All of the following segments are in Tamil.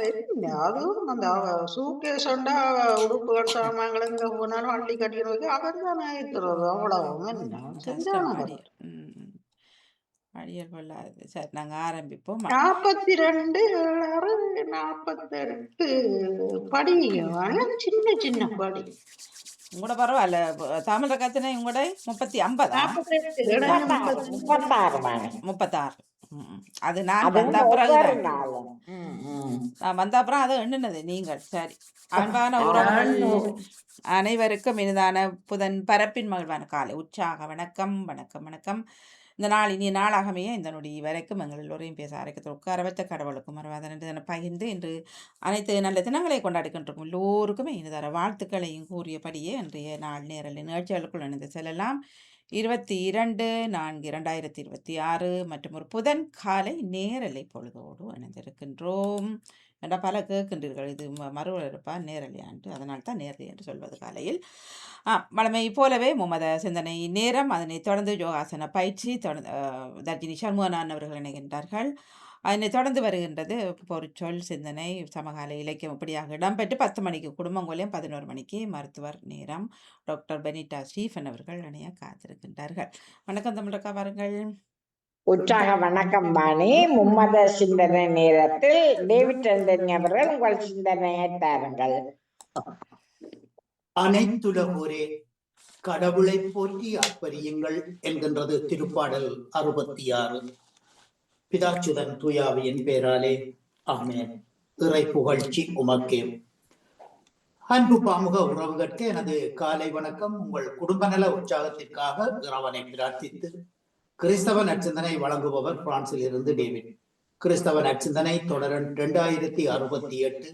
என்ன அதுவும் அந்த சூட்கேஸ் உடுப்புகள் சாமான்கள் எங்க போனாலும் அள்ளி கட்டிட்டு வைக்க அவர் தானே ஏத்துறது அவ்வளவு என்ன கஷ்டம் செஞ்சானது. அடியல். அடியல் கொள்ளாது. சரி, நாங்க ஆரம்பிப்போம். 42 48 படி சின்ன சின்ன படி. உங்களோட பரவாயில்ல. தமிழ கத்தின உங்களோட 50 36 மணி 36. அது நான் வந்த அதுவும் ஒவ்வொரு பிறகுதான். நாளும். நான் வந்த அப்புறம் அதை எண்ணுனது நீங்கள். சரி, அன்பான உறவுகள் அனைவருக்கும் இனிதான புதன் பரப்பின் மகிழ்வான காலை உற்சாக வணக்கம் வணக்கம் வணக்கம். இந்த நாள் இனிய நாளாகவே இந்த நொடி வரைக்கும் எங்கள் எல்லோரையும் பேச அரைக்கத்தில் உட்கார வச்ச கடவுளுக்கும் மறுவாதன் என்று பகிர்ந்து இன்று அனைத்து நல்ல தினங்களை கொண்டாடிக்கின்றிருக்கும் எல்லோருக்குமே இனிதர வாழ்த்துக்களையும் கூறியபடியே இன்றைய நாள் நேரல் நிகழ்ச்சிகளுக்குள் இணைந்து செல்லலாம். 22/4/2026 மற்றும் ஒரு புதன் காலை நேரலை பொழுதோடு இணைந்திருக்கின்றோம் என்ற பல கேட்கின்றீர்கள். இது மறுவரப்பா நேரலையாண்டு, அதனால் தான் நேரலை என்று சொல்வது காலையில். வழமை போலவே மும்மத சிந்தனை நேரம், அதனைத் தொடர்ந்து யோகாசன பயிற்சி தர்ஜினி சண்முகநாதன் அவர்கள் இணைகின்றார்கள். அதனை தொடர்ந்து வருகின்றது பொருட்சொல் சிந்தனை சமகால இலக்கியம் இப்படியாக இடம்பெற்று 10 மணிக்கு குடும்பங்களையும் 11 மணிக்கு மருத்துவர் நேரம் டாக்டர் பெனிட்டா ஸ்டீஃபன் அவர்கள் இணைய காத்திருக்கின்றார்கள். வணக்கம் தமிழக்கா, வாருங்கள். உற்சாக வணக்கம் பாணி. மும்மத சிந்தனை நேரத்தில் டேவிட் ஆண்டனி அவர்கள் உங்கள் சிந்தனையை தாருங்கள். அனைத்துலகோரே கடவுளை போற்றி அப்பறியுங்கள் என்கின்றது திருப்பாடல் 66. பிதாச்சுதன் தூயாவியின் பேராலே ஆமென். இறை புகழ்ச்சி உமக்கே. அன்பு பாமுக உறவுகளுக்கு எனது காலை வணக்கம். உங்கள் குடும்ப நல உற்சாகத்திற்காக இறைவனை பிரார்த்தித்து கிறிஸ்தவ நற்சிந்தனை வழங்குபவர் பிரான்சில் இருந்து டேவிட். கிறிஸ்தவ நற்சிந்தனை தொடரன் 2068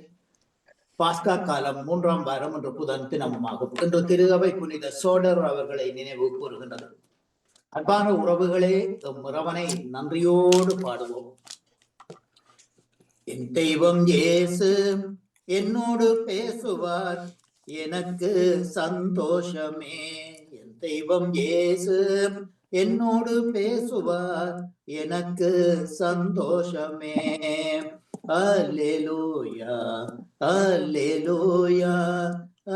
பாஸ்கா காலம் 3ஆம் வாரம் என்ற புதன் தினமாகும். இன்று திருகவை புனித சோடர் அவர்களை நினைவு கூறுகின்றது. அன்பான உறவுகளே, இறைவனை நன்றியோடு பாடுவோம். என் தெய்வம் இயேசு என்னோடு பேசுவார், எனக்கு சந்தோஷமே. என் தெய்வம் இயேசு என்னோடு பேசுவார், எனக்கு சந்தோஷமே. அல்லேலூயா அல்லேலூயா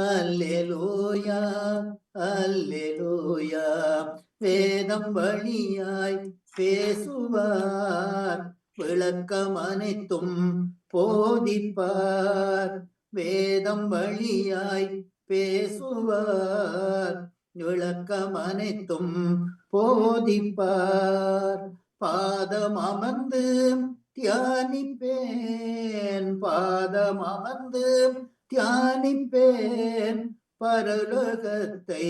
அல்லேலூயா அல்லேலூயா. வேதம் வழியாய் பேசுவார், விளக்கம் அனைத்தும் போதிப்பார். வேதம் வழியாய் பேசுவார், விளக்கம் அனைத்தும் போதிப்பார். பாதம் அமர்ந்து தியானிப்பேன், பாதம் அமர்ந்து தியானிப்பேன், பரலோகத்தை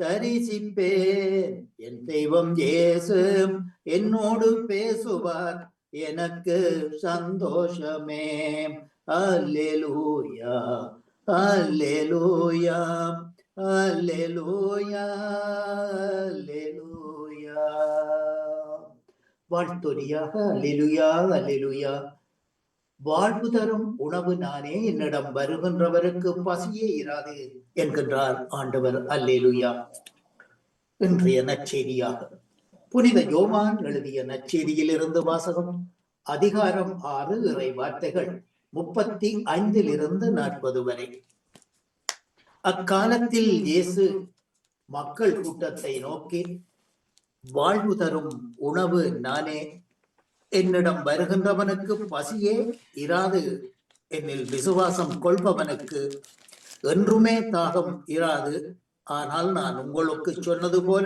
தரிசிப்பேன். என் தெய்வம் இயேசு என்னோடு பேசுவார், எனக்கு சந்தோஷமே. அல்லேலூயா அல்லேலூயா அல்லேலூயா அல்லேலூயா. வாழ்த்தொலியாக அல்லேலூயா அல்லேலூயா. வாழ்வு தரும் உணவு நானே, என்னிடம் வருகின்றவருக்கு பசியே இராது என்கின்றார் ஆண்டவர். அல்லேலூயா. இன்றைய நற்செய்தியாக புனித யோவான் எழுதிய நற்செய்தியில் இருந்து வாசகம். அதிகாரம் 6, இறை வார்த்தைகள் 35 40 வரை. அக்காலத்தில் இயேசு மக்கள் கூட்டத்தை நோக்கி, வாழ்வு தரும் உணவு நானே, என்னிடம் வருகின்றவனுக்கு பசியே இராது, என்னில் விசுவாசம் கொள்பவனுக்கு என்றுமே தாகம் இராது. ஆனால் நான் உங்களுக்கு சொன்னது போல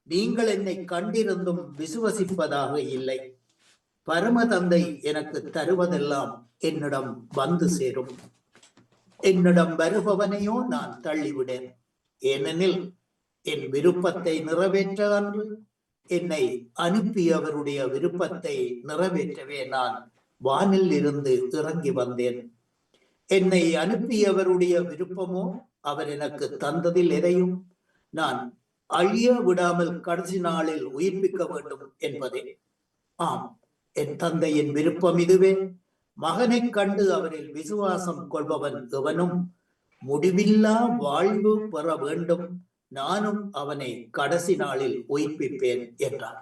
நீங்கள் என்னை கண்டிருந்தும் விசுவசிப்பதாக இல்லை. பரம தந்தை எனக்கு தருவதெல்லாம் என்னிடம் வந்து சேரும். என்னிடம் வருபவனையோ நான் தள்ளிவிடேன். ஏனெனில் என் விருப்பத்தை நிறைவேற்ற அன்று என்னை அனுப்பியவருடைய விருப்பத்தை நிறைவேற்றவே நான் வானில் இருந்து இறங்கி வந்தேன். என்னை அனுப்பியவருடைய விருப்பமோ அவர் எனக்கு தந்ததில் எதையும் நான் அழிய விடாமல் கடைசி நாளில் உயிர்ப்பிக்க வேண்டும் என்பதே. ஆம், என் தந்தையின் விருப்பம் இதுவே. மகனை கண்டு அவரில் விசுவாசம் கொள்பவன் எவனும் முடிவில்லா வாழ்வு பெற வேண்டும். நானும் அவனை கடைசி நாளில் உயிர்ப்பிப்பேன் என்றார்.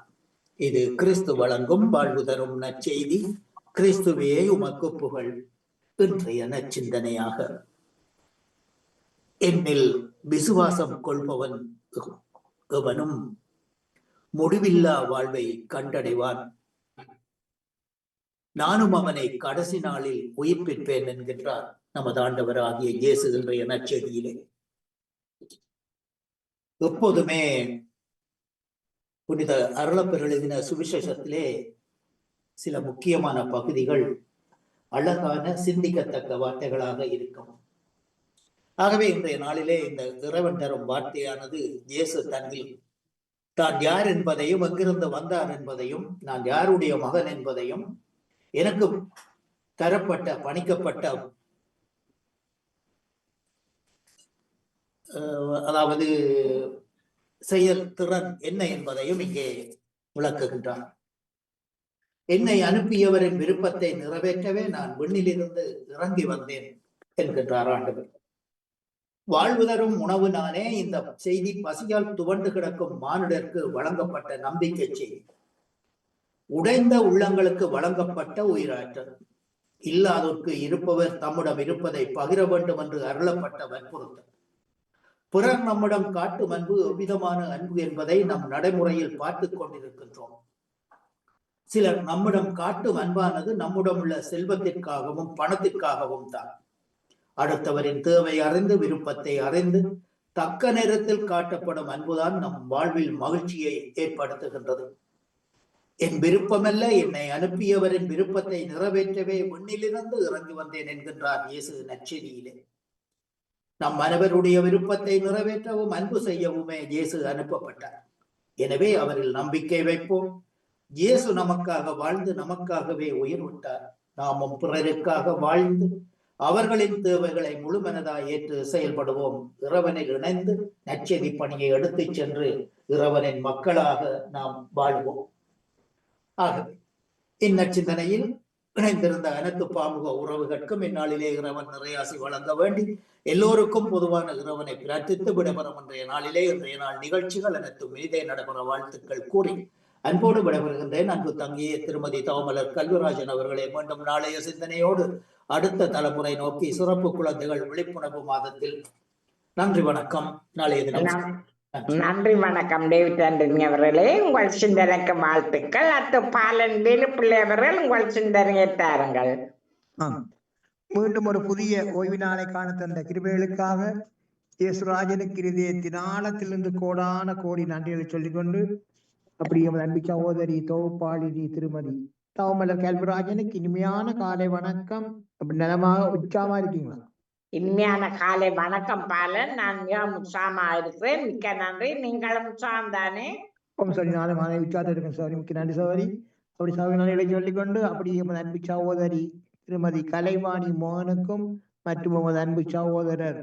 இது கிறிஸ்து வழங்கும் வாழ்வு தரும் நற்செய்தி. கிறிஸ்துவே உமக்கு புகழ். இன்றைய நச்சிந்தனையாக என்னில் விசுவாசம் கொள்பவன் எவனும் முடிவில்லா வாழ்வை கண்டடைவான், நானும் அவனை கடைசி நாளில் உயிர்ப்பிப்பேன் என்கின்றார் நமது ஆண்டவராகிய இயேசு இன்றைய நற்செய்தியிலே. எப்போதுமே புனித அருளப்பர் எழுதின சுவிசேஷத்திலே சில முக்கியமான பகுதிகள் அழகான சிந்திக்கத்தக்க வார்த்தைகளாக இருக்கும். ஆகவே இன்றைய நாளிலே இந்த இறைவன் தரும் வார்த்தையானது இயேசு தன்னில் தான் யார் என்பதையும், எங்கிருந்து வந்தார் என்பதையும், நான் யாருடைய மகன் என்பதையும், எனக்கு தரப்பட்ட பணிக்கப்பட்ட அதாவது செயல் திறன் என்ன என்பதையும் இங்கே விளக்குகின்றார். என்னை அனுப்பியவரின் விருப்பத்தை நிறைவேற்றவே நான் விண்ணிலிருந்து இறங்கி வந்தேன் என்கின்றார் ஆண்டவர். வாழ்வு தரும் உணவு நானே. இந்த செய்தி பசியால் துவண்டு கிடக்கும் மானுடருக்கு வழங்கப்பட்ட நம்பிக்கை செய்தி, உடைந்த உள்ளங்களுக்கு வழங்கப்பட்ட உயிராற்றல், இல்லாதோர்க்கு இருப்பவர் தம்மிடம் இருப்பதை பகிர வேண்டும் என்று அருளப்பட்ட வற்புறுத்தல், பிறர் நம்மிடம் காட்டும் அன்பு எவ்விதமான அன்பு என்பதை நம் நடைமுறையில் பார்த்து கொண்டிருக்கின்றோம். சிலர் நம்மிடம் காட்டும் அன்பானது நம்முடன் உள்ள செல்வத்திற்காகவும் பணத்திற்காகவும் தான். அடுத்தவரின் தேவை அறிந்து, விருப்பத்தை அறிந்து, தக்க நேரத்தில் காட்டப்படும் அன்புதான் நம் வாழ்வில் மகிழ்ச்சியை ஏற்படுத்துகின்றது. என் விருப்பமல்ல, என்னை அனுப்பியவரின் விருப்பத்தை நிறைவேற்றவே விண்ணிலிருந்து இறங்கி வந்தேன் என்கின்றார் இயேசு நற்செய்தியிலே. நம் அனைவருடைய விருப்பத்தை நிறைவேற்றவும் அன்பு செய்யவுமே இயேசு அனுப்பப்பட்டார். எனவே அவரில் நம்பிக்கை வைப்போம். இயேசு நமக்காக வாழ்ந்து நமக்காகவே உயிர் விட்டார். நாமும் பிறருக்காக வாழ்ந்து அவர்களின் தேவைகளை முழுமனதாய் ஏற்று செயல்படுவோம். இறைவனில் இணைந்து நற்செய்தி பணியை எடுத்துச் சென்று இறைவனின் மக்களாக நாம் வாழ்வோம். ஆகவே இந்நற்சிந்தனையில் இணைந்திருந்த அனைத்து பாமுக உறவுகளுக்கும் இந்நாளிலே இறைவன் நிறையாசி வழங்க வேண்டி எல்லோருக்கும் பொதுவான இறைவனை பிரார்த்தித்து விடைபெறும் இன்றைய நாளிலே இன்றைய நாள் நிகழ்ச்சிகள் அனைத்தும் மீதே நடைபெற வாழ்த்துக்கள் கூறி அன்போடு விடைபெறுகின்றேன். அன்பு தங்கிய திருமதி தவமலர் கல்விராஜன் அவர்களே, மீண்டும் நாளைய சிந்தனையோடு அடுத்த தலைமுறை நோக்கி சிறப்பு குழந்தைகள் விழிப்புணர்வு மாதத்தில். நன்றி, வணக்கம். நாளைய தினம் நன்றி, வணக்கம். டேவிட் ஆண்டனி அவர்களே, உங்கள் சிந்தனைக்கு வாழ்த்துக்கள். அத்து பாலன் வேலுப்பிள்ளை அவர்கள் உங்கள் சிந்தனையை தாருங்கள். மீண்டும் ஒரு புதிய ஓய்வு நாளை காண தந்த கிருபைகளுக்காக இயேசுராஜனுக்கு இருதயத்தின் ஆழத்திலிருந்து கோடான கோடி நன்றிகளை சொல்லிக்கொண்டு, அப்படி எமது அன்பு சகோதரி தோப்பாளினி திருமதி தவமலர் கல்விராஜனுக்கு இனிமையான காலை வணக்கம். அப்படி நலமாக உற்சாகமா இருக்கீங்களா? இனிமையான காலை வணக்கம் பாலன். நான் மிக உற்சாகமா இருக்கிறேன். மிக்க நன்றி. நீங்களும் உற்சாகம் தானே? சரி, நாளை மாலை உற்சாகத்தை இருக்கேன் சோரி. மிக்க நன்றி சோதரி. அப்படி சகோதரிகளை சொல்லிக்கொண்டு, அப்படி எமது அன்பு சகோதரி திருமதி கலைவாணி மோகனுக்கும் மற்றும் எமது அன்பு சகோதரர்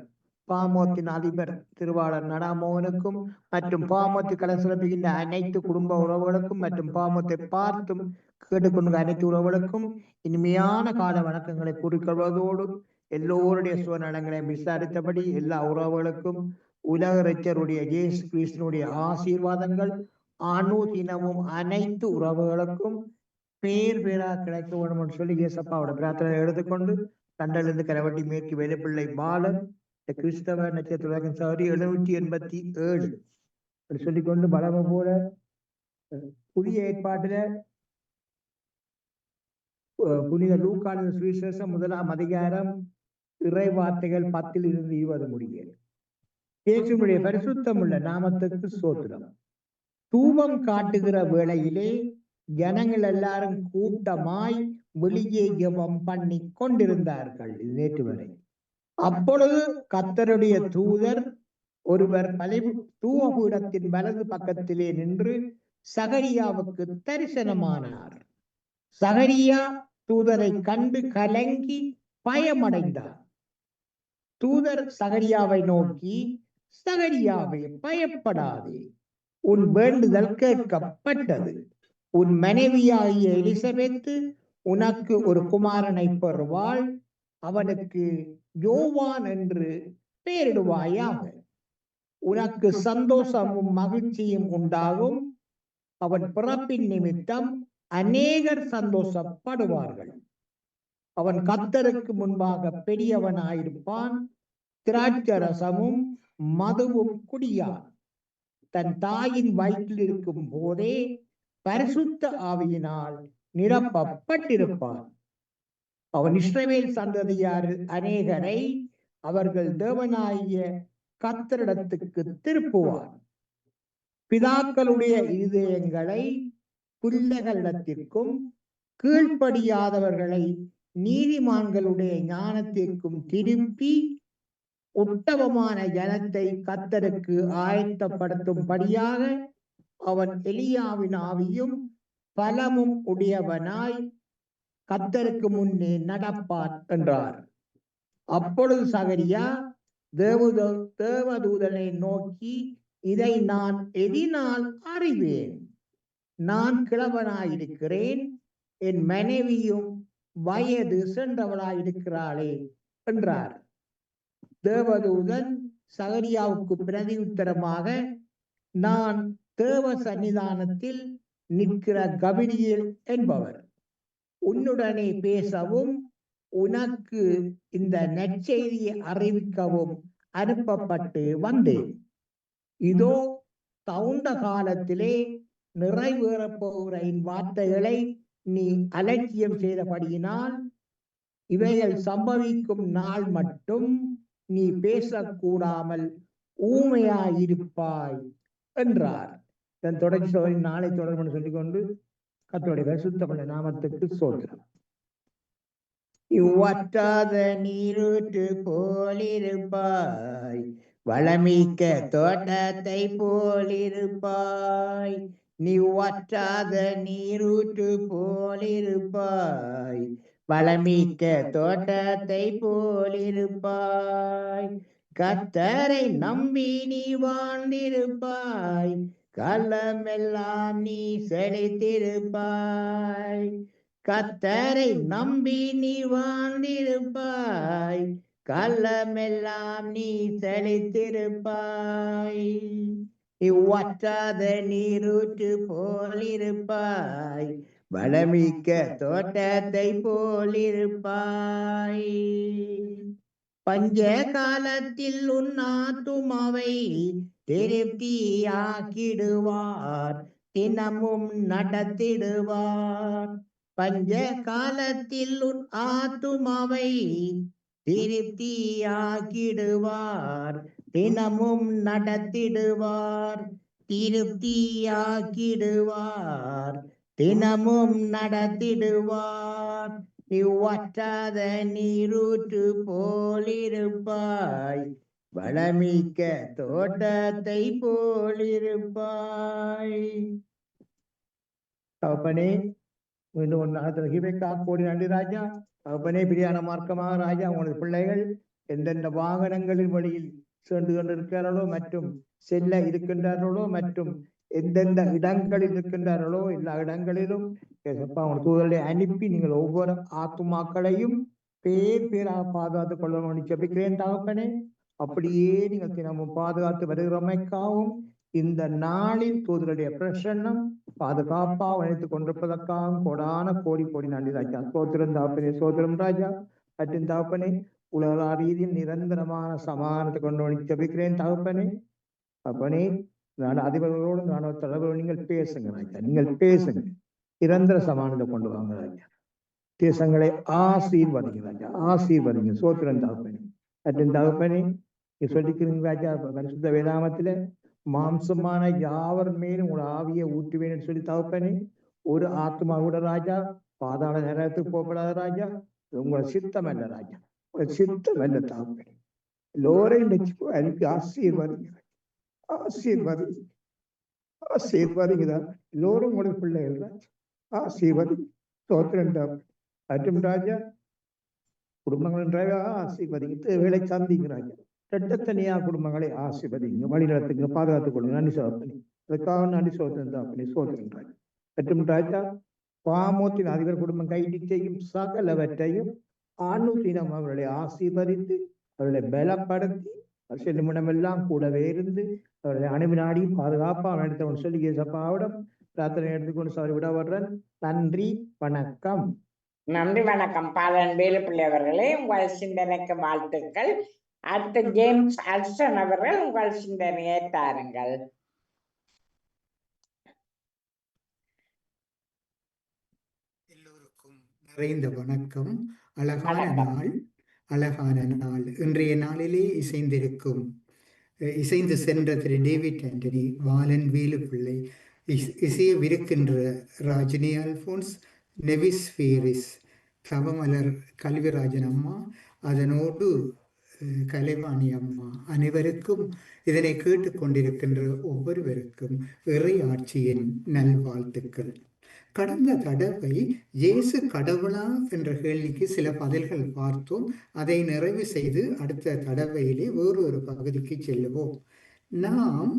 பாமோத்தின் அதிபர் திருவாளர் நடாமோகனுக்கும் மற்றும் பாமோத்து கலந்து சிறப்புகின்ற அனைத்து குடும்ப உறவுகளுக்கும் மற்றும் பாமோத்தை பார்த்தும் கேட்டுக்கொண்டு அனைத்து உறவுகளுக்கும் இனிமையான கால வணக்கங்களை கூறிக்கொள்வதோடு எல்லோருடைய சுவநலங்களை விசாரித்தபடி எல்லா உறவுகளுக்கும் உலக இரட்சகருடைய இயேசு கிறிஸ்துவினுடைய ஆசீர்வாதங்கள் அனுதினமும் அனைத்து உறவுகளுக்கும் பேர் பேரா கிடைக்க வேண்டும் என்று சொல்லி இயேசப்பாவோட பிரார்த்தனை எடுத்துக்கொண்டு, தண்டலிருந்து கரவட்டி மேற்கு வேலுப்பிள்ளை பாலன் கிறிஸ்தவ நட்சத்திர சௌரி 787 சொல்லிக்கொண்டு, பலம போல புதிய ஏற்பாட்டில புனித லூக்கான சுவிசேஷம் 1ஆம் அதிகாரம் இறை வார்த்தைகள் 10-20 முடிய. இயேசுவினுடைய பரிசுத்தம் உள்ள நாமத்துக்கு ஸ்தோத்திரம். தூபம் காட்டுகிற வேளையிலே ஜனங்கள் எல்லாரும் கூட்டமாய் வெளியே ஜெபம் பண்ணி கொண்டிருந்தார்கள். நேற்று வரை. அப்பொழுது கர்த்தருடைய தூதர் ஒருவர் தூபபீடத்தின் வலது பக்கத்திலே நின்று சகரியாவுக்கு தரிசனமானார். சகரியா தூதரை கண்டு கலங்கி பயமடைந்தார். தூதர் சகரியாவை நோக்கி, சகரியாவே, பயப்படாதே, உன் வேண்டுதல் கேட்கப்பட்டது. உன் மனைவியாகிய எலிசபெத்து உனக்கு ஒரு குமாரனை பெறுவாள். அவனுக்கு யோவான் என்று பெயரிடுவாயாக. உனக்கு சந்தோஷமும் மகிழ்ச்சியும் உண்டாகும். அவன் பிறப்பின் நிமித்தம் அநேகர் சந்தோஷப்படுவார்கள். அவன் கர்த்தருக்கு முன்பாக பெரியவனாயிருப்பான். திராட்சரசமும் மதுவும் குடியான். தன் தாயின் வயிற்றில் இருக்கும் போதே பரிசுத்த ஆவியினால் நிரப்பப்பட்டிருப்பான். அவன் இஸ்ரவேல் சந்ததியார் அநேகரை அவர்கள் தேவனாகிய கர்த்தரிடத்துக்கு திருப்புவான். பிதாக்களுடைய இருதயங்களை பிள்ளைகளிடத்திற்கும் கீழ்ப்படியாதவர்களை நீதிமான்களுடைய ஞானத்திற்கும் திருப்பி உத்தமமான ஜனத்தை கர்த்தருக்கு ஆயத்தப்படுத்தும்படியாக அவன் எலியாவின் ஆவியும் பலமும் உடையவனாய் கர்த்தருக்கு முன்னே நடப்பான் என்றார். அப்பொழுது சகரியா தேவதூதனை நோக்கி, இதை நான் எதினால் அறிவேன்? நான் கிழவனாயிருக்கிறேன், என் மனைவியும் வயது சென்றவளாயிருக்கிறாளே என்றார். தேவதூதன் சகரியாவுக்கு பிரதியுத்தரமாக, நான் தேவ சன்னிதானத்தில் நிற்கிற கபிரியேல் என்பவர். உன்னுடனே பேசவும் உனக்கு இந்த நற்செய்தியை அறிவிக்கவும் அனுப்பப்பட்டு வந்தேன். இதோ தகுந்த காலத்திலே நிறைவேறப் போகிற வார்த்தைகளை நீ அலட்சியம் செய்தபடியினால் இவைகள் சம்பவிக்கும் நாள் மட்டும் நீ பேசக்கூடாமல் ஊமையாயிருப்பாய் என்றார். தன் தொடர்ச்சி நாளை தொடர்பு சொல்லிக்கொண்டு கர்த்தருடைய பரிசுத்த நாமத்துக்கு ஸ்தோத்திரம். வற்றாத நீரூற்று போலிருப்பாய், வளமிக்க தோட்டத்தை போலிருப்பாய். நீ வற்றாத நீரூற்று போலிருப்பாய், வளமிக்க தோட்டத்தை போலிருப்பாய். கர்த்தரை நம்பி நீ வாழ்ந்திருப்பாய், காலமெல்லாம் நீ செழித்திருப்பாய். கர்த்தரை நம்பி நீ வாழ்ந்திருப்பாய், காலமெல்லாம் நீ செழித்திருப்பாய். வற்றாத நீரூற்று போலிருப்பாய், வளமிக்க தோட்டத்தை போலிருப்பாய். பஞ்ச காலத்தில் உன் ஆத்துமாவை திருப்தியாக்கிடுவார், தினமும் நடத்திடுவார். பஞ்ச காலத்தில் உன் ஆத்துமாவை திருப்தியாக்கிடுவார், தினமும் நடத்திடுவார். திருப்தியாக்கிடுவார், தினமும் நடத்திடுவார். வற்றாத நீரூற்று போலிருப்பாய், வளமிக்க தோட்டத்தை போலிருப்பாய். தகப்பனே, மீண்டும் கோடி நன்றி ராஜா. தகப்பனே, பிரியான மார்க்கமாக ராஜா, உங்களது பிள்ளைகள் எந்தெந்த வாகனங்களின் வழியில் சென்று கொண்டிருக்கிறார்களோ மற்றும் செல்ல இருக்கின்றார்களோ மற்றும் எந்தெந்த இடங்களில் இருக்கின்றார்களோ எல்லா இடங்களிலும் தூதரை அனுப்பி நீங்கள் ஒவ்வொரு ஆத்துமாக்களையும் பேராக பாதுகாத்துக் கொள்ளணும் ஜெபிக்கிறேன் தகப்பனே. அப்படியே நீங்கள் தினமும் பாதுகாத்து வருகிறமைக்காகவும் இந்த நாளில் தூதருடைய பிரசன்னம் பாதுகாப்பாக அழைத்துக் கொண்டிருப்பதற்காகவும் கோடான கோடி கோடி நன்றி ராஜா. சோத்திரம் தகப்பனே, சோத்திரம் ராஜா. மற்றும் தகப்பனே, உலக ரீதியில் நிரந்தரமான சமாதானத்தை கொண்டு ஜெபிக்கிறேன் தகப்பனே. அப்பனே, நான் அதிபர்களோடு ராணுவ தலைவரோடு நீங்கள் பேசுங்க ராஜா, நீங்கள் பேசுங்க. நிரந்தர சமாதானத்தை கொண்டு வாங்க ராஜா. தேசங்களை ஆசீர்வதிங்க ராஜா, ஆசீர்வதிங்க. சோத்திரம் தகப்பனே. மற்றும் தகப்பனே, நீ சொல்லிக்கிறீங்க ராஜா பரிசுத்த வேதாமத்தில, மாம்சமான யாவர் மேலும் உங்களோட ஆவியை ஊற்றுவேன்னு சொல்லி தகப்பனே. ஒரு ஆத்மா கூட ராஜா பாதாள நேரத்துக்கு போகப்படாத ராஜா. உங்களை சித்தம் அல்ல ராஜா, உங்களை சித்தம் அல்ல தகப்பனே. எல்லோரையும் அனுப்பி ஆசீர்வதிங்க, ஆசீர்வதிங்க, ஆசீர்வதிங்க. எல்லோரும் உங்களுடைய பிள்ளைகள் ராஜா, ஆசீர்வதி. சோத்திரம் மற்றும் ராஜா, குடும்பங்களின் ஆசீர்வதிங்க. தேவைகளை சந்திங்க ராஜா. தனியா குடும்பங்களை ஆசீர்வதிங்க, வழிநடத்துங்க, பாதுகாத்துக் கொள்ளுங்க. நன்றி சோதனை, அதுக்காக நன்றி சோதனை தாப்பனி, சோதனை ராஜா. மற்றும் ராஜா, பாமோத்தின் அதிபர் குடும்பம் கைது செய்யும் சகலவற்றையும் ஆணுத்தினம் அவர்களை ஆசீர்வதித்து அவர்களை பலப்படுத்தி செல்லுமிடமெல்லாம் கூடவே இருந்து அவர்களை அணுவினாடி பாதுகாப்பா நடத்தவன் சொல்லி சப்பாவிடம் பிரார்த்தனை எடுத்துக்கொண்டு சாரி விட வர்றேன். நன்றி, வணக்கம். நன்றி வணக்கம் பாலன் வேலுப்பிள்ளை அவர்களே, உங்கள் சிந்தனைக்கு வாழ்த்துக்கள். அடுத்து ஜேம்ஸ் அல்சன் அவர்கள் உங்கள் சிந்தனையை தாருங்கள். எல்லோருக்கும் நிறைந்த வணக்கம். அழகான வணக்கம். நாள், அழகான நாள். இன்றைய நாளிலே இசைந்து சென்ற திரு டேவிட் ஆண்டனி, வாலன் வேலுப்பிள்ளை, இசையவிருக்கின்ற ராஜினி அல்போன்ஸ், நெவிஸ் ஃபீரிஸ், தவமலர் கல்விராஜன் அம்மா, அதனோடு கலைவாணி அம்மா, அனைவருக்கும் இதனை கேட்டுக்கொண்டிருக்கின்ற ஒவ்வொருவருக்கும் இறை ஆட்சியின் நல்வாழ்த்துக்கள். கடந்த தடவை இயேசு கடவுளா என்ற கேள்விக்கு சில பதில்கள் பார்த்தோம். அதை நிறைவு செய்து அடுத்த தடவையிலே வேறொரு பகுதிக்கு செல்லுவோம். நாம்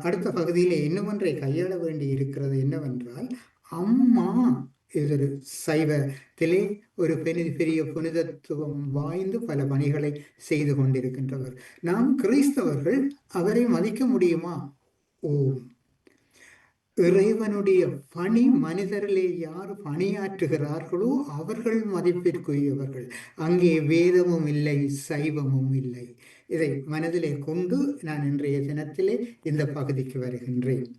அடுத்த பகுதியிலே இன்னொன்றை கையாள வேண்டி இருக்கிறது என்னவென்றால், அம்மா இது சைவத்திலே ஒரு பெரிய புனிதத்துவம் வாய்ந்து பல பணிகளை செய்து கொண்டிருக்கின்றவர். நாம் கிறிஸ்தவர்கள் அவரை மதிக்க முடியுமா? இறைவனுடைய பணி மனிதர்களே யார் பணியாற்றுகிறார்களோ அவர்கள் மதிப்பிற்குரியவர்கள். அங்கே வேதமும் இல்லை, சைவமும் இல்லை. இதை மனதிலே கொண்டு நான் இன்றைய தினத்திலே இந்த பகுதிக்கு வருகின்றேன்.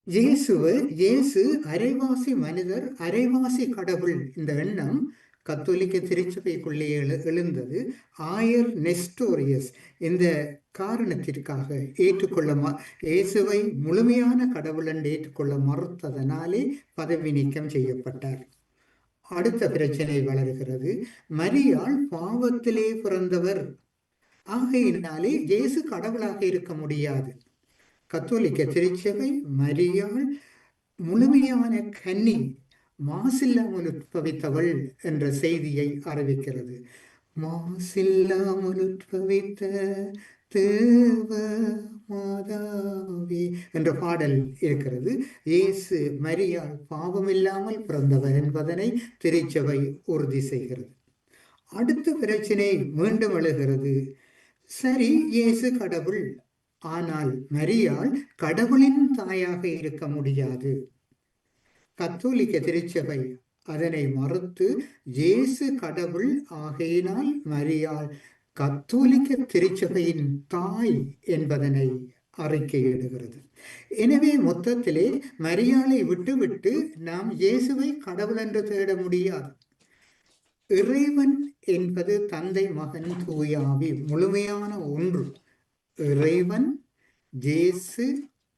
இயேசு அரைவாசி மனிதர், அரைவாசி கடவுள். இந்த எண்ணம் கத்தோலிக்க திருச்சபைக்குள்ளே எழுந்தது. ஆயர் நெஸ்டோரியஸ் இந்த காரணத்திற்காக இயேசுவை முழுமையான கடவுள் என்று ஏற்றுக்கொள்ள மறுத்ததனாலே பதவி நீக்கம் செய்யப்பட்டார். அடுத்த பிரச்சனை வளர்கிறது. மரியாள் பாவத்திலே பிறந்தவர், ஆகையினாலே இயேசு கடவுளாக இருக்க முடியாது. கத்தோலிக்க திருச்சபை மரியாள் முழுமையான கன்னி, மாசில்லாமல் உட்பவித்தவள் என்ற செய்தியை அறிவிக்கிறது. மாசில்லாமல் உட்பவித்த தேவ மாதாவே என்ற பாடல் இருக்கிறது. இயேசு மரியாள் பாவமில்லாமல் பிறந்தவர் என்பதனை திருச்சபை உறுதி செய்கிறது. அடுத்த பிரச்சனை மீண்டும் எழுகிறது. சரி, இயேசு கடவுள், ஆனால் மரியாள் கடவுளின் தாயாக இருக்க முடியாது. கத்தோலிக்க திருச்சபை அதனை மறுத்து இயேசு கடவுள், ஆகையினால் மரியாள் கத்தோலிக்க திருச்சபையின் தாய் என்பதனை அறிக்கையிடுகிறது. எனவே மொத்தத்திலே மரியாளை விட்டுவிட்டு நாம் இயேசுவை கடவுள் என்று தேட முடியாது. இறைவன் என்பது தந்தை, மகன், தூய ஆவி, முழுமையான ஒன்று. இறைவன், இயேசு,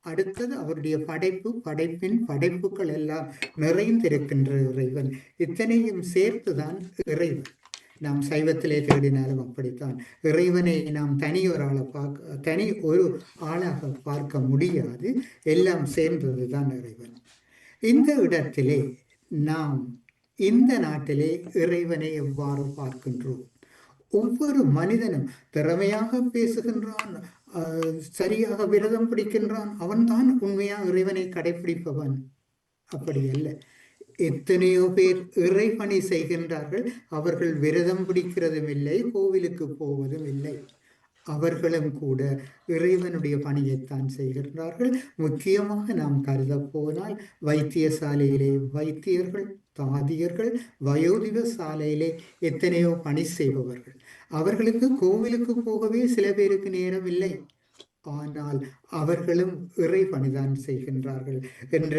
அடுத்தது அவருடைய படைப்பின் படைப்புகள் எல்லாம் நிறைந்திருக்கின்ற இறைவன். இத்தனையும் சேர்த்துதான் இறைவன். நாம் சைவத்திலே தேடினாலும் அப்படித்தான். இறைவனை நாம் தனி ஒரு ஆளாக பார்க்க முடியாது. எல்லாம் சேர்ந்ததுதான் இறைவன். இந்த இடத்திலே நாம் இந்த நாட்டிலே இறைவனை எவ்வாறு பார்க்கின்றோம்? ஒவ்வொரு மனிதனும் திறமையாக பேசுகின்றான், சரியாக விரதம் பிடிக்கின்றான், அவன்தான் உண்மையா இறைவனை கடைபிடிப்பவன். அப்படி அல்ல. எத்தனையோ பேர் இறைபணி செய்கின்றார்கள், அவர்கள் விரதம் பிடிக்கிறதும் இல்லை, கோவிலுக்கு போவதும் இல்லை. அவர்களும் கூட இறைவனுடைய பணியைத்தான் செய்கின்றார்கள். முக்கியமாக நாம் கருத போனால் வைத்தியசாலையிலே வைத்தியர்கள், தாதியர்கள், வயோதிக சாலையிலே எத்தனையோ பணி செய்பவர்கள். அவர்களுக்கு கோவிலுக்கு போகவே சில பேருக்கு நேரம் இல்லை, ஆனால் அவர்களும் இறை பணிதான் செய்கின்றார்கள் என்ற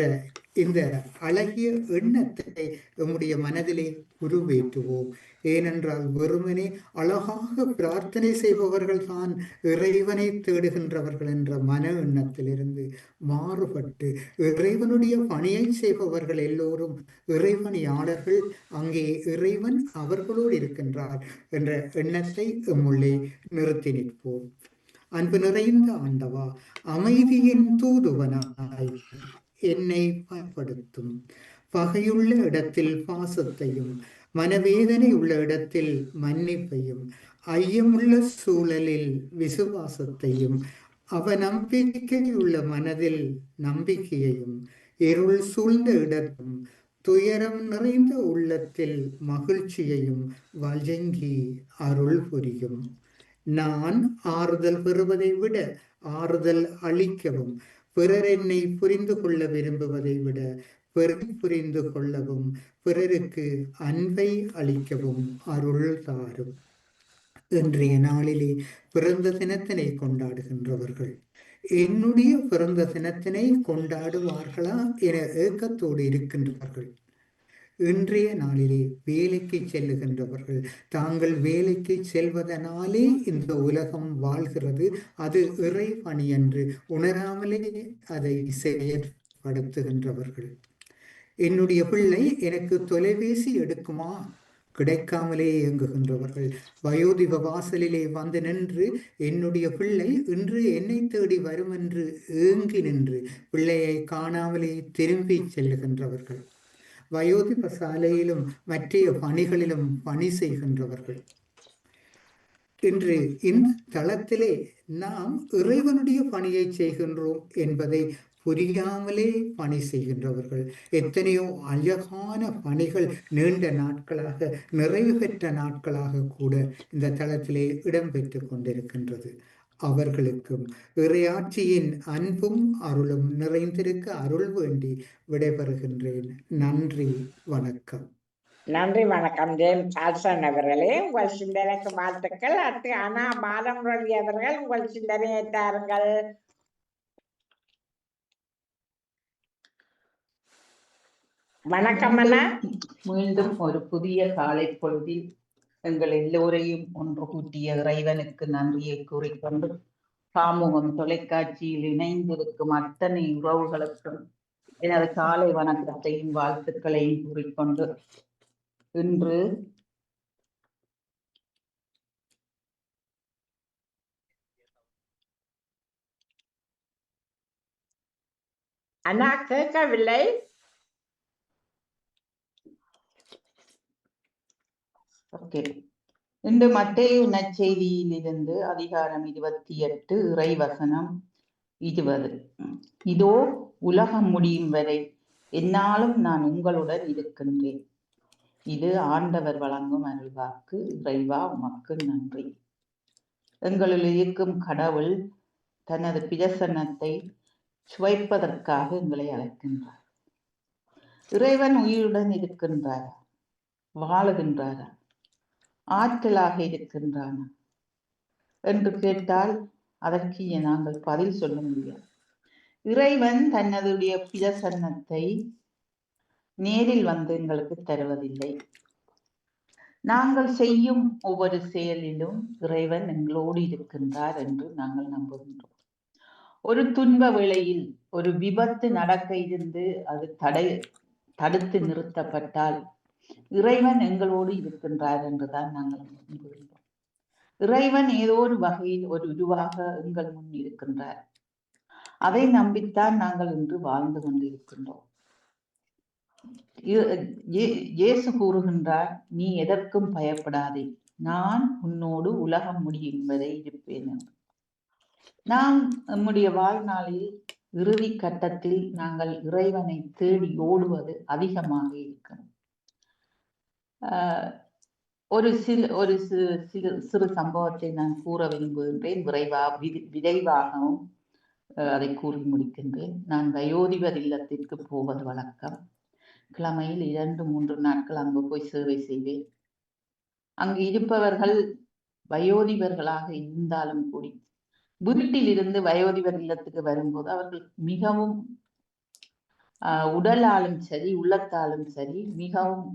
இந்த அழகிய எண்ணத்தை நம்முடைய மனதிலே உருவேற்றுவோம். ஏனென்றால் வெறுமனே அழகாக பிரார்த்தனை செய்பவர்கள் தான் இறைவனை தேடுகின்றவர்கள் என்ற மன எண்ணத்திலிருந்து மாறுபட்டு இறைவனுடைய பணியை செய்பவர்கள் எல்லோரும் இறைவனியாளர்கள், அங்கே இறைவன் அவர்களோடு இருக்கின்றார் என்ற எண்ணத்தை நம்முள்ளே நிறுத்தி நிற்போம். அன்பு நிறைந்த ஆண்டவா, அமைதியின் தூதுவனாய் என்னை பயன்படுத்தும். பகையுள்ள இடத்தில் பாசத்தையும், மனவேதனை உள்ள இடத்தில் மன்னிப்பையும், ஐயமுள்ள சூழலில் விசுவாசத்தையும், அவநம்பிக்கையுள்ள மனதில் நம்பிக்கையையும், இருள் சூழ்ந்த இடத்தும் துயரம் நிறைந்த உள்ளத்தில் மகிழ்ச்சியையும் வழங்கி அருள் புரியும். நான் ஆறுதல் பெறுவதை விட ஆறுதல் அளிக்கவும், பிறர் என்னை புரிந்து கொள்ள விரும்புவதை விட புரிந்து கொள்ளவும் பிறருக்கு அன்பை அளிக்கவும் அருள் தாரும். இன்றைய நாளிலே பிறந்த தினத்தினை கொண்டாடுகின்றவர்கள் என்னுடைய பிறந்த தினத்தினை கொண்டாடுவார்களா என ஏக்கத்தோடு இருக்கின்றார்கள். இன்றைய நாளிலே வேலைக்கு செல்லுகின்றவர்கள் தாங்கள் வேலைக்கு செல்வதனாலே இந்த உலகம் வாழ்கிறது, அது இறை பணி என்று உணராமலே அதை செயற்படுத்துகின்றவர்கள். என்னுடைய பிள்ளை எனக்கு தொலைபேசி எடுக்குமா கிடைக்காமலே இயங்குகின்றவர்கள். வயோதிப வாசலிலே வந்து நின்று என்னுடைய பிள்ளை இன்று என்னை தேடி வரும் என்று ஏங்கி நின்று பிள்ளையை காணாமலே திரும்பி செல்லுகின்றவர்கள். வயோதிப சாலையிலும் மற்ற பணிகளிலும் பணி செய்கின்றவர்கள். இன்று இந்த தளத்திலே நாம் இறைவனுடைய பணியை செய்கின்றோம் என்பதை புரியாமலே பணி செய்கின்றவர்கள். எத்தனையோ அழகான பணிகள் நீண்ட நாட்களாக நிறைவு பெற்ற நாட்களாக கூட இந்த தளத்திலே இடம்பெற்று கொண்டிருக்கின்றது. அவர்களுக்கும் இறையாட்சியின் அன்பும் அருளும் நிறைந்திருக்க அருள் வேண்டி விடைபெறுகின்றேன். நன்றி, வணக்கம். நன்றி, வணக்கம். ஜேம்ஸ் ஆல்சன் அவர்களே, உங்கள் சிந்தனைக்கு வாழ்த்துக்கள். அடுத்து அண்ணா பாலமுரளி அவர்கள் உங்கள் சிந்தனையை தாருங்கள். வணக்கம் அண்ணா. மீண்டும் ஒரு புதிய காலை பொழுதில் எங்கள் எல்லோரையும் ஒன்று கூட்டிய இறைவனுக்கு நன்றியை கூறிக்கொண்டு பாமுகம் தொலைக்காட்சியில் இணைந்திருக்கும் அத்தனை உறவுகளுக்கும் எனது காலை வணக்கத்தையும் வாழ்த்துக்களையும் கூறிக்கொண்டு இன்று அண்ணா கேட்கவில்லை. இன்று மத்தேயு நற்செய்தியிலிருந்து அதிகாரம் 28 இறைவசனம் 20. இதோ உலகம் முடியும் வரை என்னாலும் நான் உங்களுடன் இருக்கின்றேன். இது ஆண்டவர் வழங்கும் அருள்வாக்கு. இறைவா உமக்கு நன்றி. எங்களுள் இருக்கும் கடவுள் தனது பிரசன்னத்தை சுவைப்பதற்காக எங்களை அழைக்கின்றார். இறைவன் உயிருடன் இருக்கின்றாரா, வாழுகின்றாரா, ஆற்றலாக இருக்கின்றானா என்று கேட்டால் அதற்கு நாங்கள் பதில் சொல்ல முடியாது. இறைவன் தன்னுடைய பிரசன்னத்தை நேரில் வந்து எங்களுக்கு தருவதில்லை. நாங்கள் செய்யும் ஒவ்வொரு செயலிலும் இறைவன் எங்களோடு இருக்கின்றார் என்று நாங்கள் நம்புகின்றோம். ஒரு துன்ப வேளையில் ஒரு விபத்து நடக்க இருந்து அது தடுத்து நிறுத்தப்பட்டால் இறைவன் எங்களோடு இருக்கின்றார் என்றுதான் நாங்கள் நம்புகின்றோம். இறைவன் ஏதோ ஒரு வகையில் ஒரு உருவாக எங்கள் முன் இருக்கின்றார். அதை நம்பித்தான் நாங்கள் இன்று வாழ்ந்து கொண்டிருக்கின்றோம். இயேசு கூறுகின்றார், நீ எதற்கும் பயப்படாதே, நான் உன்னோடு உலகம் முடியும் வரை இருப்பேன் என்று. நாம் நம்முடைய வாழ்நாளில் இறுதி கட்டத்தில் நாங்கள் இறைவனை தேடி ஓடுவது அதிகமாக இருக்கிறோம். ஒரு சிறு சம்பவத்தை நான் கூற விரும்புகின்றேன். விரைவாகவும் அதை கூறி முடிக்கின்றேன். நான் வயோதிபர் இல்லத்திற்கு போவது வழக்கம். கிழமையில் 2-3 நாட்கள் அங்கு போய் சேவை செய்வேன். அங்கு இருப்பவர்கள் வயோதிபர்களாக இருந்தாலும் கூடி வீட்டில் இருந்து வயோதிபர் இல்லத்துக்கு வரும்போது அவர்கள் மிகவும் உடலாலும் சரி உள்ளத்தாலும் சரி மிகவும்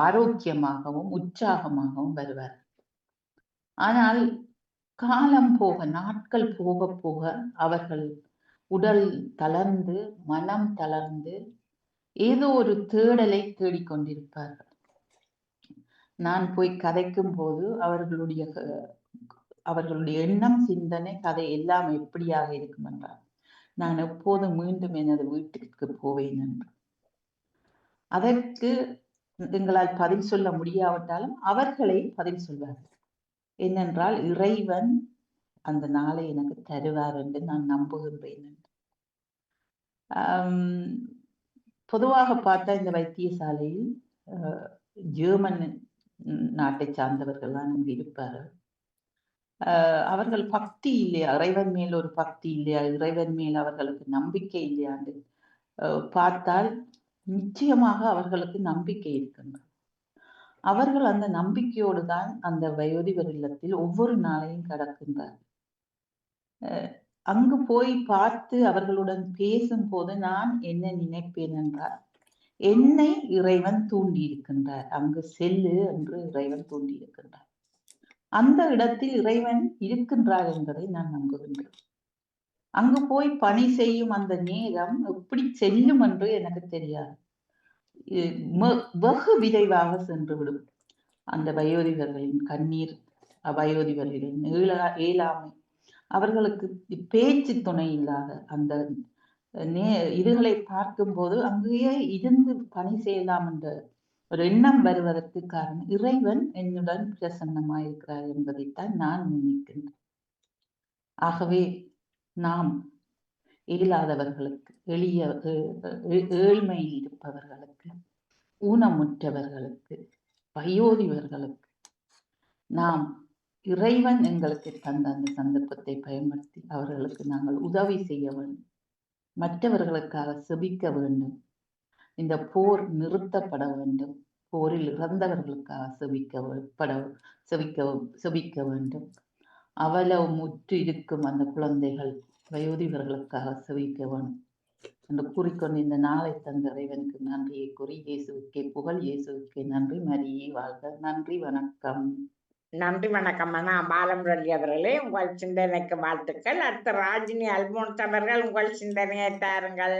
ஆரோக்கியமாகவும் உற்சாகமாகவும் வருவார். ஆனால் காலம் போக, நாட்கள் போக போக அவர்கள் உடல் தளர்ந்து மனம் தளர்ந்து ஏதோ ஒரு தேடலை தேடிக்கொண்டிருப்பார்கள். நான் போய் கதைக்கும் போது அவர்களுடைய எண்ணம், சிந்தனை, கதை எல்லாம் எப்படியாக இருக்கும் என்றால், நான் எப்போது மீண்டும் எனது வீட்டிற்கு போவேன் என்று. அதற்கு எங்களால் பதில் சொல்ல முடியாவிட்டாலும் அவர்களை பதில் சொல்வார்கள். ஏனென்றால் இறைவன் அந்த நாளை எனக்கு தருவார் என்று நான் நம்புகின்றேன். பொதுவாக பார்த்தா இந்த வைத்தியசாலையில் ஜெர்மன் நாட்டை சார்ந்தவர்கள் தான் இங்கு இருப்பார்கள். அவர்கள் பக்தி இல்லையா, இறைவன் மேல் ஒரு பக்தி இல்லையா, இறைவன் மேல் அவர்களுக்கு நம்பிக்கை இல்லையாண்டு பார்த்தால் நிச்சயமாக அவர்களுக்கு நம்பிக்கை இருக்கின்றது. அவர்கள் அந்த நம்பிக்கையோடு தான் அந்த வயோதிபர் இல்லத்தில் ஒவ்வொரு நாளையும் கடக்கின்றார். அங்கு போய் பார்த்து அவர்களுடன் பேசும்போது நான் என்ன நினைப்பேன் என்றால், என்னை இறைவன் தூண்டி இருக்கின்றார், அங்கு செல்லு என்று இறைவன் தூண்டி இருக்கின்றார். அந்த இடத்தில் இறைவன் இருக்கின்றார் என்பதை நான் நம்புகின்றேன். அங்கு போய் பணி செய்யும் அந்த நேரம் எப்படி செல்லும் என்று எனக்கு தெரியாது. வெகு விரைவாக சென்றுவிடும். அந்த வயோதிபர்களின் கண்ணீர், வயோதிபர்களின் இயலாமை, அவர்களுக்கு பேச்சு துணை இல்லாத அந்த இதுகளை பார்க்கும்போது அங்கேயே இருந்து பணி செய்யலாம் என்ற ஒரு எண்ணம் வருவதற்கு காரணம் இறைவன் என்னுடன் பிரசன்னமாயிருக்கிறார் என்பதைத்தான் நான் நினைக்கின்றேன். ஆகவே நாம் இயலாதவர்களுக்கு, ஏழ்மையில் இருப்பவர்களுக்கு, ஊனமுற்றவர்களுக்கு, வயோதிபர்களுக்கு நாம் இறைவன் எங்களுக்கு தந்த அந்த சந்தர்ப்பத்தை பயன்படுத்தி அவர்களுக்கு நாங்கள் உதவி செய்ய வேண்டும். மற்றவர்களுக்காக செபிக்க வேண்டும். இந்த போர் நிறுத்தப்பட வேண்டும். போரில் இறந்தவர்களுக்காக செபிக்க வேண்டும். அவ்வளவு முற்று இருக்கும் அந்த குழந்தைகள், வயோதிபர்களுக்காக செபிக்க வேண்டும் என்று கூறிக்கொண்டு இந்த நாளை தந்த இறைவனுக்கு நன்றியை கூறி, இயேசுவுக்கே புகழ், இயேசுவுக்கே நன்றி, மரியே வாழ்க. நன்றி, வணக்கம். நன்றி, வணக்கம் அண்ணா பாலமுரளி அவர்களே. உங்கள் சிந்தனைக்கு வாழ்த்துக்கள். அடுத்த ராஜினி அல்போன்ஸ் அவர்கள் உங்கள் சிந்தனையை தாருங்கள்.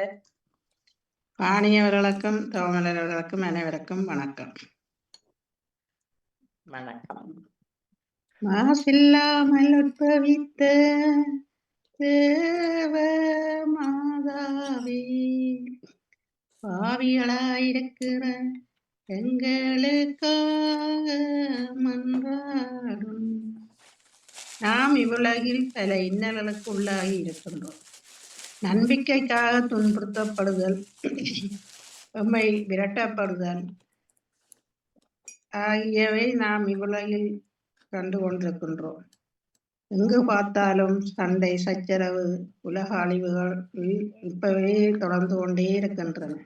பாணியவர்களுக்கும் தோமலர்களுக்கும் அனைவருக்கும் வணக்கம். வணக்கம். மாசில்லாமல் உட்பவித்த தேவ மாதாவே, பாவிகளாயிருக்கிற எங்களுக்காக மன்றாடும். நாம் இவ்வுலகில் பல இன்னல்களுக்கு உள்ளாகி இருக்கின்றோம். நம்பிக்கைக்காக துன்புறுத்தப்படுதல், எம்மை விரட்டப்படுதல் ஆகியவை நாம் இவ்வுலகில் கண்டு கொண்டிருக்கின்றோம். எங்கு பார்த்தாலும் சண்டை, சச்சரவு, உலக அழிவுகள் இப்பவே தொடர்ந்து கொண்டே இருக்கின்றன.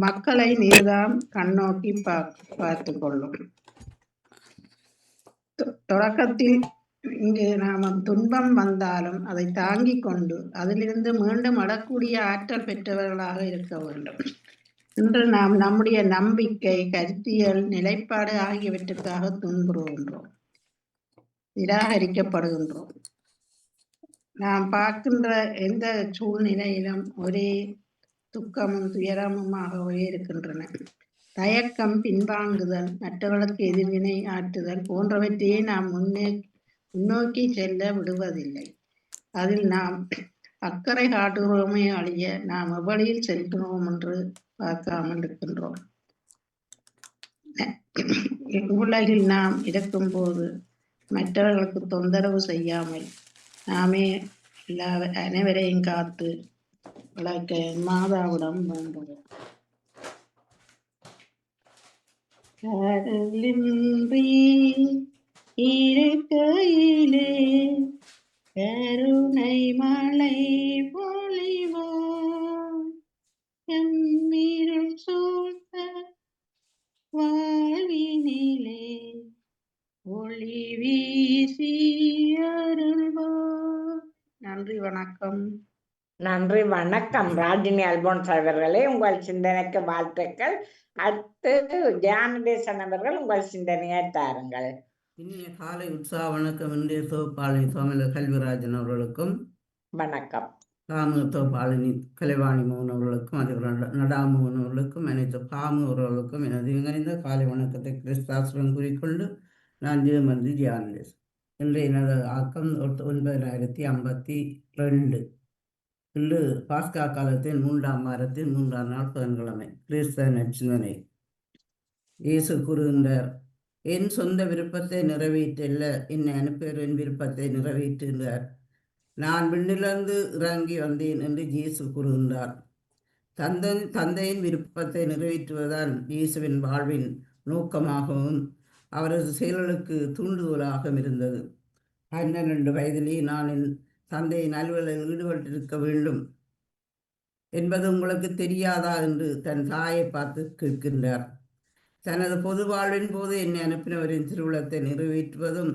மக்களை நீர்தான் கண்ணோக்கி பார்த்து கொள்ளும். தொடக்கத்தில் இங்கு நாம துன்பம் வந்தாலும் அதை தாங்கிக் கொண்டு அதிலிருந்து மீண்டும் அடக்கூடிய ஆற்றல் பெற்றவர்களாக இருக்க வேண்டும். இன்று நாம் நம்முடைய நம்பிக்கை, கருத்தியல், நிலைப்பாடு ஆகியவற்றுக்காக துன்புறுகின்றோம், நிராகரிக்கப்படுகின்றோம். நாம் பார்க்கின்ற எந்த சூழ்நிலையிலும் ஒரே துக்கமும் துயரமுமாகவே இருக்கின்றன. தயக்கம், பின்வாங்குதல், மற்றவர்களுக்கு எதிர்வினை ஆற்றுதல் போன்றவற்றையே நாம் முன்னோக்கி செல்ல விடுவதில்லை. அதில் நாம் அக்கறை காட்டுகிறோமே அழிய நாம் எவ்வழியில் செல்கிறோம் என்று பார்க்காமல் இருக்கின்றோம். உலகில் நாம் இருக்கும்போது மற்றவர்களுக்கு தொந்தரவு செய்யாமல் நாமே அனைவரையும் காத்து வளர்க்க மாதாவிடம் வேண்டுவோம். கடலின்றி இருக்கையிலே கருணை மழை பொழிவார், எம்மிருள் சூழ்ந்த வாழ்வினிலே ஒளி வீசி அருள்வார். நன்றி, வணக்கம். நன்றி, வணக்கம் ராஜினி அல்போன்ஸ் அவர்களே. உங்கள் சிந்தனைக்கு வாழ்த்துக்கள். அடுத்து ஜானதேசன் அவர்கள் உங்கள் சிந்தனையை தாருங்கள். இனிய காலை உற்சாக வணக்கம். இன்றைய தொகுப்பாளி சோமல கல்விராஜன் அவர்களுக்கும் வணக்கம். காமு தொகுப்பாளினி கலைவாணி மோகன் அவர்களுக்கும், அதிபர் நடாமோகன் அவர்களுக்கும், அனைத்து காமு அவர்களுக்கும் எனது இணைந்த காலை வணக்கத்தை கிறிஸ்தாசுரம் கூறிக்கொண்டு நான் ஜெயமந்தி ஜானதேசன். இன்றைய எனது ஆக்கம் 9052. இன்று பாஸ்கா காலத்தின் 3ஆம் வாரத்தின் 3ஆம் நாள் புதன்கிழமை. கிறிஸ்தவ நற்சிந்தனை. இயேசு கூறுகின்றார், என் சொந்த விருப்பத்தை நிறைவேற்றல்ல, என்னை அனுப்பியவரின் விருப்பத்தை நிறைவேற்றுகின்றார். நான் விண்ணிலிருந்து இறங்கி வந்தேன் என்று இயேசு கூறுகின்றார். தந்தையின் விருப்பத்தை நிறைவேற்றுவதால் இயேசுவின் வாழ்வின் நோக்கமாகவும் அவரது செயல்களுக்கு தூண்டுதலாகவும் இருந்தது. 12 வயதிலே நான் என் தந்தையின் அலுவலில் ஈடுபட்டிருக்க வேண்டும் என்பது உங்களுக்கு தெரியாதா என்று தன் தாயை பார்த்து கேட்கின்றார். தனது பொது வாழ்வின் போது என்னை அனுப்பினவரின் திருவுளத்தை நிறைவேற்றுவதும்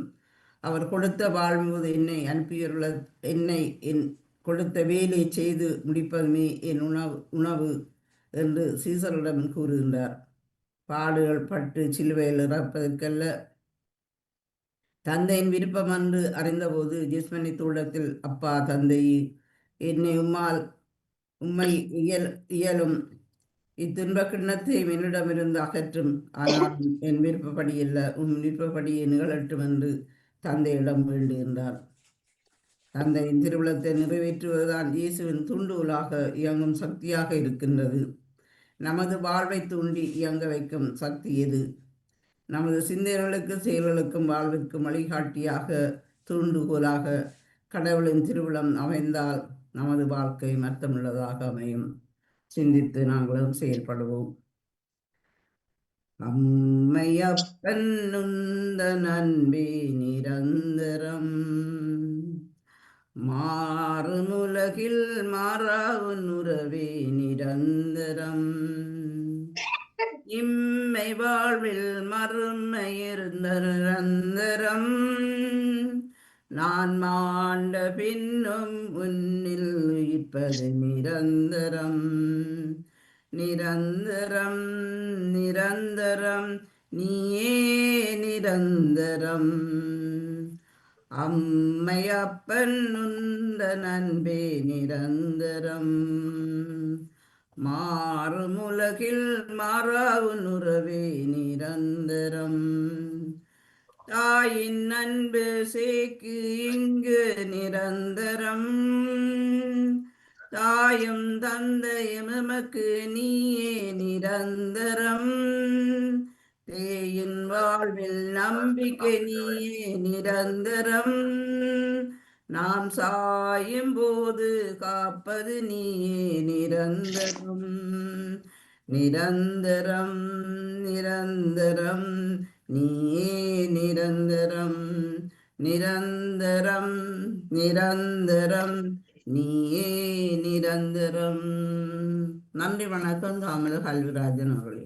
அவர் கொடுத்த வாழ்வின் போது என்னை அனுப்பியுள்ள என்னை என் கொடுத்த வேலை செய்து முடிப்பதுமே என் உணவு என்று சீசரிடம் கூறுகின்றார். பாடுகள் பட்டு சிலுவையில் இறப்பதற்கல்ல தந்தையின் விருப்பம் என்று அறிந்தபோது ஜெஸ்மனி தூளத்தில், அப்பா தந்தை, என்னை உம்மை இயலும் இத்துன்ப கிண்ணத்தை என்னிடமிருந்து அகற்றும், ஆனால் என் விருப்பப்படி அல்ல உம் விருப்பப்படியே நிகழட்டும் என்று தந்தையிடம் வேண்டுகின்றார். தந்தையின் திருவிழத்தை நிறைவேற்றுவதுதான் இயேசுவின் தூண்டுகோலாக இயங்கும் சக்தியாக இருக்கின்றது. நமது வாழ்வை தூண்டி இயங்க வைக்கும் சக்தி எது? நமது சிந்தனைகளுக்கு செயல்களுக்கும் வாழ்விற்கும் வழிகாட்டியாக தூண்டுகோலாக கடவுளின் திருவிழம் அமைந்தால் நமது வாழ்க்கை அர்த்தமுள்ளதாக அமையும். சிந்தித்து நாங்களும் செயல்படுவோம். அம்மையப்பன் உந்தன் அன்பே நிரந்தரம், மாறுமுலகில் மாறாவுன் உறவே நிரந்தரம், இம்மை வாழ்வில் மறுமையிருந்த நிரந்தரம், நான் மாண்ட பின்னும் உன்னில் உயிர்ப்பது நிரந்தரம், நிரந்தரம் நிரந்தரம் நீயே நிரந்தரம். அம்மையப்பன் உந்தன் அன்பே நிரந்தரம், மாறுமுலகில் மாறாவுன் உறவே நிரந்தரம், தாயின் அன்பு சேக்கு இங்கு நிரந்தரம், தாயும் தந்தையும் எமக்கு நீயே நிரந்தரம், தேயின் வாழ்வில் நம்பிக்கை நீயே நிரந்தரம், நாம் சாயும் போது காப்பது நீயே நிரந்தரம், நிரந்தரம் நிரந்தரம் நீயே நிரந்தரம், நிரந்தரம் நிரந்தரம் நீயே நிரந்தரம். நன்றி, வணக்கம். தாமல கல்விராஜன் அவர்களே.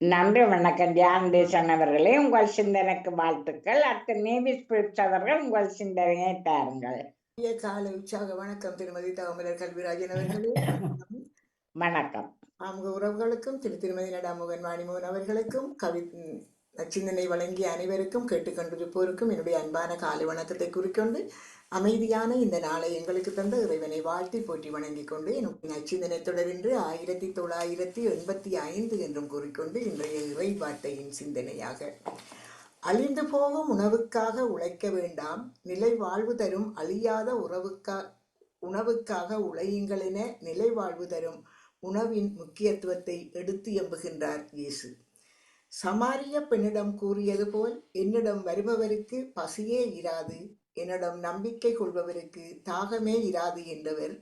நன்றி, வணக்கம். தியானதேசன் அவர்களே, உங்கள் சிந்தனைக்கு வாழ்த்துக்கள். அடுத்து நேவிஸ் பிரிட்ஸ் அவர்கள் உங்கள் சிந்தனையை தாருங்கள். காலை உற்சாக வணக்கம் திருமதி தாமலர் கல்விராஜன் அவர்களே. வணக்கம். ஆமுக உறவுகளுக்கும் திருமதி நடாமுகன் வாணிமோகன் அவர்களுக்கும் சிந்தனை வழங்கிய அனைவருக்கும் கேட்டுக்கொண்டிருப்போருக்கும் என்னுடைய அன்பான காலை வணக்கத்தை குறிக்கொண்டு அமைதியான இந்த நாளை எங்களுக்கு தந்த இறைவனை வாழ்த்தி போற்றி வணங்கிக் கொண்டு என்னுடைய நச்சிந்தனை தொடரின்று 1985 என்றும் கூறிக்கொண்டு இன்றைய இறை வார்த்தையின் சிந்தனையாக, அழிந்து போகும் உணவுக்காக உழைக்க வேண்டாம், நிலை வாழ்வு தரும் அழியாத உணவுக்காக உழையுங்கள் என நிலை வாழ்வு தரும் உணவின் முக்கியத்துவத்தை எடுத்து எம்புகின்றார் இயேசு. சமாரிய பெண்ணிடம் கூறியது போல், என்னிடம் வருபவருக்கு பசியே இராது, என்னிடம் நம்பிக்கை கொள்பவருக்கு தாகமே இராது என்றவர்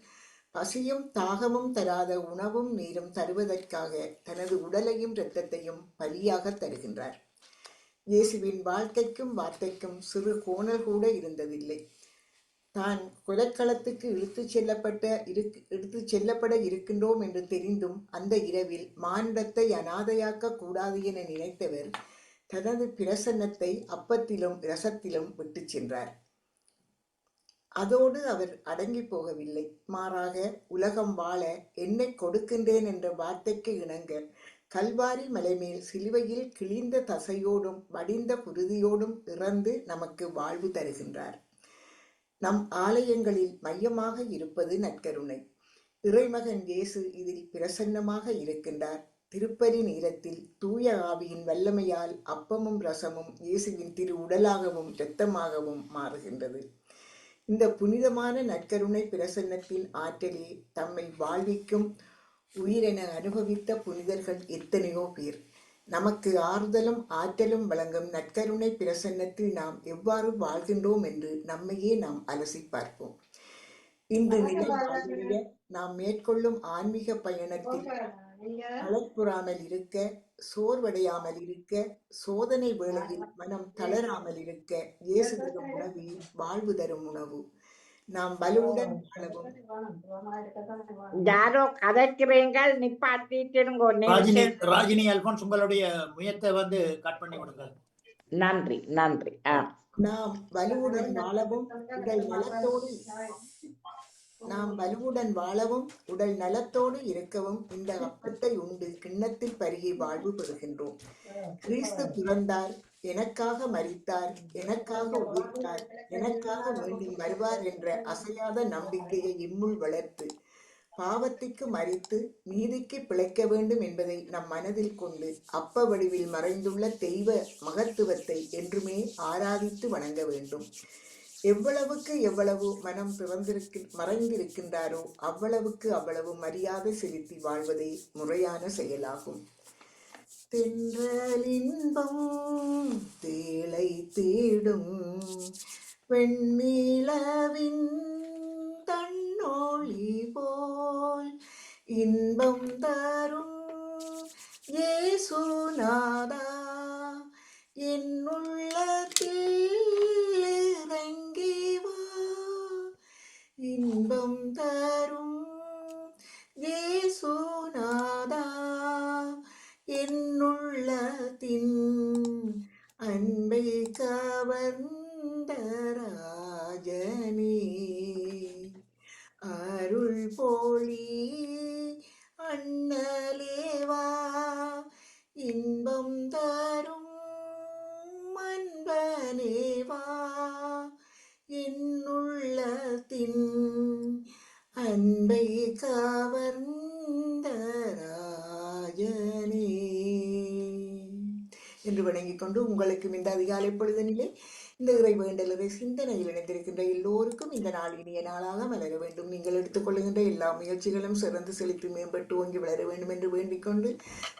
பசியும் தாகமும் தராத உணவும் நீரும் தருவதற்காக தனது உடலையும் இரத்தத்தையும் பலியாக தருகின்றார். இயேசுவின் வாழ்க்கைக்கும் வார்த்தைக்கும் சிறு கோணல் கூட இருந்ததில்லை. தான் கொலைக்களத்துக்கு இழுத்துச் செல்லப்பட இருக்கின்றோம் என்று தெரிந்தும் அந்த இரவில் மானிடத்தை அனாதையாக்க கூடாது என நினைத்தவர் தனது பிரசன்னத்தை அப்பத்திலும் இரசத்திலும் விட்டு சென்றார். அதோடு அவர் அடங்கி போகவில்லை. மாறாக உலகம் வாழ என்னை கொடுக்கின்றேன் என்ற வார்த்தைக்கு இணங்க கல்வாரி மலைமேல் சிலுவையில் கிழிந்த தசையோடும் வடிந்த குருதியோடும் இறந்து நமக்கு வாழ்வு தருகின்றார். நம் ஆலயங்களில் மையமாக இருப்பது நற்கருணை. இறைமகன் இயேசு இதில் பிரசன்னமாக இருக்கின்றார். திருப்பலி நேரத்தில் தூய ஆவியின் வல்லமையால் அப்பமும் ரசமும் இயேசுவின் திரு உடலாகவும் இரத்தமாகவும் மாறுகின்றது. இந்த புனிதமான நற்கருணை பிரசன்னத்தின் ஆற்றலே தம்மை வாழ்விக்கும் உயிரென அனுபவித்த புனிதர்கள் எத்தனையோ பேர். நமக்கு ஆறுதலும் ஆற்றலும் வழங்கும் நற்கருணை பிரசன்னத்தில் நாம் எவ்வாறு வாழ்கின்றோம் என்று நம்மையே நாம் அலசி பார்ப்போம். இன்று நிலை வாழ்விய நாம் மேற்கொள்ளும் ஆன்மீக பயணத்தில் தளர்ப்புறாமல் இருக்க, சோர்வடையாமல் இருக்க, சோதனை வேளையில் மனம் தளராமல் இருக்க இயேசு தரும் உணவே வாழ்வு தரும் உணவு. நாம் வலுவுடன் வாழவும். யாரோ கதைக்கிறீங்கள், நிப்பாட்டிட்டுங்கோ. ராஜினி அல்போன்ஸ் உங்களுடைய முயற்சியை வந்து கட் பண்ணி கொடுங்க. நன்றி நன்றி. நாம் வலுவுடன் வாழவும் உடல் நலத்தோடு இருக்கவும் இந்த அப்பத்தை உண்டு கிண்ணத்தில் பருகி வாழ்வு பெறுகின்றோம். கிறிஸ்து பிறந்தார், எனக்காக மரித்தார், எனக்காக உயிர்த்தார், எனக்காக மீண்டும் வருவார் என்ற அசையாத நம்பிக்கையை இம்முள் வளர்த்து பாவத்திற்கு மரித்து நீதிக்கு பிழைக்க வேண்டும் என்பதை நம் மனதில் கொண்டு அப்ப வடிவில் மறைந்துள்ள தெய்வ மகத்துவத்தை என்றுமே ஆராதித்து வணங்க வேண்டும். எவ்வளவுக்கு எவ்வளவு மனம் மறைந்திருக்கின்றாரோ அவ்வளவுக்கு அவ்வளவு மரியாதை செலுத்தி வாழ்வதே முறையான செயலாகும். தென்றலின்பம் தேளை தேடும் வெண்ணிலவின் தன்னொளி போல் இன்பம் தரும் இயேசுநாதா என் உள்ளத்தில் இறங்கி வா. இன்பம் தரும் இயேசுநாதா என் உள்ளத்தின் அன்பை கவர்ந்த ராஜனே. அருள் போலி அண்ணலேவா இன்பம் தரும் அன்பனேவா என் உள்ளத்தின் அன்பை கவர்ந்த ராஜனே என்று வணங்கிக் கொண்டு உங்களுக்கும் இந்த அதிகாலை பொழுதனிலே இந்த இறை வேண்டலரை சிந்தனையில் இணைந்திருக்கின்ற எல்லோருக்கும் இந்த நாள் இனிய நாளாக மலர வேண்டும். நீங்கள் எடுத்துக்கொள்ளுகின்ற எல்லா முயற்சிகளும் சிறந்து செழித்து மேம்பட்டு ஓங்கி வளர வேண்டும் என்று வேண்டிக் கொண்டு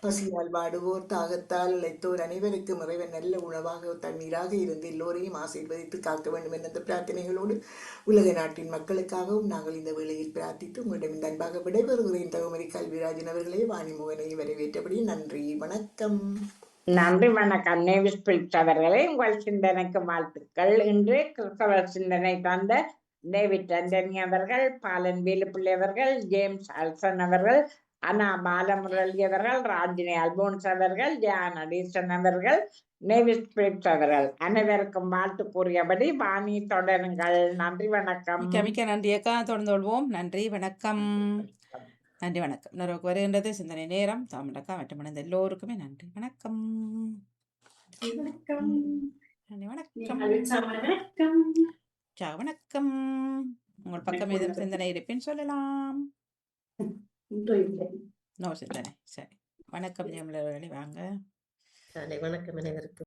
பசியால் வாடுவோர் தாகத்தால் இழைத்தோர் அனைவருக்கும் இறைவன் நல்ல உணவாக தண்ணீராக இருந்து எல்லோரையும் ஆசீர்வதித்து காக்க வேண்டும் என்ற பிரார்த்தனைகளோடு உலக நாட்டின் மக்களுக்காகவும் நாங்கள் இந்த வேளையில் பிரார்த்தித்து உங்களிடம் இந்த அன்பாக விடைபெறுகிறேன். தகுமரி கல்விராஜன் அவர்களே, வாணிமோகனை வரவேற்றபடி நன்றி, வணக்கம். நன்றி வணக்கம். நேவிஸ் பிரிட்ஸ் அவர்களே, உங்கள் சிந்தனைக்கு வாழ்த்துக்கள். இன்று கிறிஸ்தவ சிந்தனை தந்த டேவிட் ஆண்டனி அவர்கள், பாலன் வேலுப்பிள்ளை அவர்கள், ஜேம்ஸ் அல்சன் அவர்கள், அனா பாலமுரளி அவர்கள், ராஜினி அல்போன்ஸ் அவர்கள், ஜான் அடிசன் அவர்கள், நேவிஸ் பிரிட்ஸ் அவர்கள் அனைவருக்கும் வாழ்த்து கூறியபடி வாணி தொடருங்கள். நன்றி வணக்கம். மிக்க நன்றி அக்கா. தொடர்ந்து கொள்வோம். நன்றி வணக்கம். நன்றி வணக்கம். நிறைவுக்கு வருகின்றது சிந்தனை நேரம். தாமரக்கா மற்றும் இணைந்த எல்லோருக்குமே நன்றி வணக்கம். நன்றி வணக்கம். வணக்கம். உங்கள் பக்கம் ஏதும் சிந்தனை இருப்பின்னு சொல்லலாம். நோ சிந்தனை. சரி, வணக்கம் ஜெயமலர்களே, வாங்க. வணக்கம் அனைவருக்கும்.